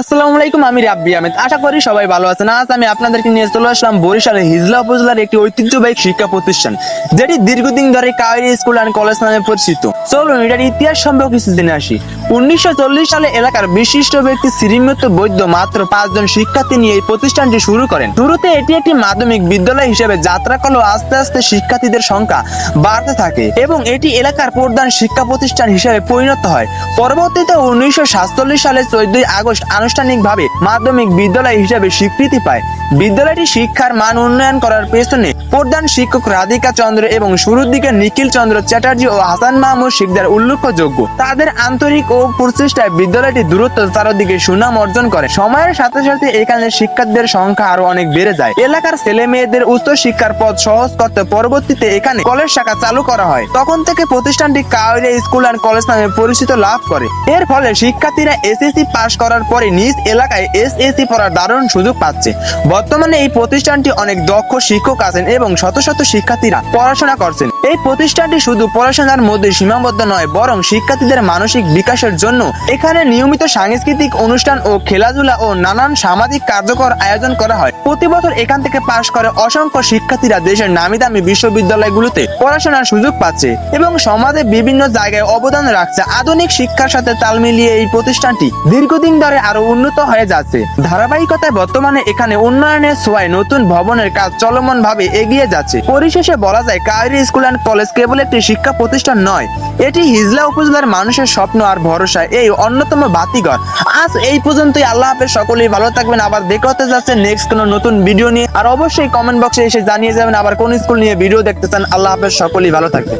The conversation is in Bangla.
আসসালামু আলাইকুম, আমি রাব্বি আহমেদ। আশা করি সবাই ভালো আছেন। আজ আমি আপনাদেরকে নিয়ে চলে আসলাম বরিশালের হিজলা উপজেলার একটি ঐতিহ্যবাহী শিক্ষা প্রতিষ্ঠান, যেটি দীর্ঘদিন ধরে কাওয়াইরি স্কুল অ্যান্ড কলেজ নামে পরিচিত। চলুন এটার ইতিহাস সম্পর্কে কিছু জেনে আসি। 1940 সালে এলাকার বিশিষ্ট ব্যক্তি শ্রীমন্ত বৈদ্য মাত্র 5 জন শিক্ষার্থী নিয়ে এই প্রতিষ্ঠানটি শুরু করেন। শুরুতে এটি একটি মাধ্যমিক বিদ্যালয় হিসেবে যাত্রা করলেও আস্তে আস্তে শিক্ষার্থীদের সংখ্যা বাড়তে থাকে এবং এটি এলাকার প্রধান শিক্ষা প্রতিষ্ঠান হিসেবে পরিণত হয়। পরবর্তীতে 1947 সালে 14 আগস্ট আনুষ্ঠানিকভাবে মাধ্যমিক বিদ্যালয় হিসেবে স্বীকৃতি পায়। বিদ্যালয়টি শিক্ষার মান উন্নয়ন করার পেছনে প্রধান শিক্ষক রাধিকা চন্দ্র এবং শুরুর দিকে নিখিল চন্দ্র চ্যাটার্জি ও হাসান মাহমুদ শিকদার উল্লেখযোগ্য। তাদের আন্তরিক ও প্রচেষ্টায় বিদ্যালয়টি দ্রুত চারদিকে সুনাম অর্জন করে। সময়ের সাথে সাথে এখানে শিক্ষার্থীদের সংখ্যা আরো অনেক বেড়ে যায়। এলাকার ছেলে মেয়েদের উচ্চ শিক্ষার পথ সহজ করতে পরবর্তীতে এখানে কলেজ শাখা চালু করা হয়। তখন থেকে প্রতিষ্ঠানটি কাওয়াইরি স্কুল অ্যান্ড কলেজ নামে পরিচিত লাভ করে। এর ফলে শিক্ষার্থীরা এসএসসি পাস করার পরে নিজ এলাকায় এসএসসি পড়ার দারুণ সুযোগ পাচ্ছে। বর্তমানে এই প্রতিষ্ঠানটি অনেক দক্ষ শিক্ষক আছেন এবং শত শত শিক্ষার্থীরা পড়াশোনা করছেন। এই প্রতিষ্ঠানটি শুধু পড়াশোনার মধ্যে সীমাবদ্ধ নয়, বরং শিক্ষার্থীদের মানসিক বিকাশের জন্য এখানে নিয়মিত সাংস্কৃতিক অনুষ্ঠান ও খেলাধুলা ও নানান সামাজিক কার্যকর আয়োজন করা হয়। প্রতি বছর এখান থেকে পাশ করে অসংখ্য শিক্ষার্থীরা দেশের নামি দামি বিশ্ববিদ্যালয়গুলোতে পড়াশোনার সুযোগ পাচ্ছে এবং সমাজে বিভিন্ন জায়গায় অবদান রাখছে। আধুনিক শিক্ষার সাথে তাল মিলিয়ে এই প্রতিষ্ঠানটি দীর্ঘদিন ধরে আরো উন্নত হয়ে যাচ্ছে। ধারাবাহিকতায় বর্তমানে এখানে উন্নয়নের ছোঁয়ায় নতুন ভবনের কাজ চলমান ভাবে এগিয়ে যাচ্ছে। পরিশেষে বলা যায়, কাওয়াইরি স্কুল অ্যান্ড কলেজ কেবল একটি শিক্ষা প্রতিষ্ঠান নয়, এটি হিজলা উপজেলার মানুষের স্বপ্ন আর ভরসা এই অন্যতম বাতিঘর। আজ এই পর্যন্তই। আল্লাহ হাফেজ। সকলেই ভালো থাকবেন। আবার দেখা হতে যাচ্ছে নেক্সট কোনো নতুন ভিডিও নিয়ে। আর অবশ্যই কমেন্ট বক্সে এসে জানিয়ে যাবেন আবার কোন স্কুল নিয়ে ভিডিও দেখতে চান। আল্লাহ হাফেজ। সকলেই ভালো থাকবেন।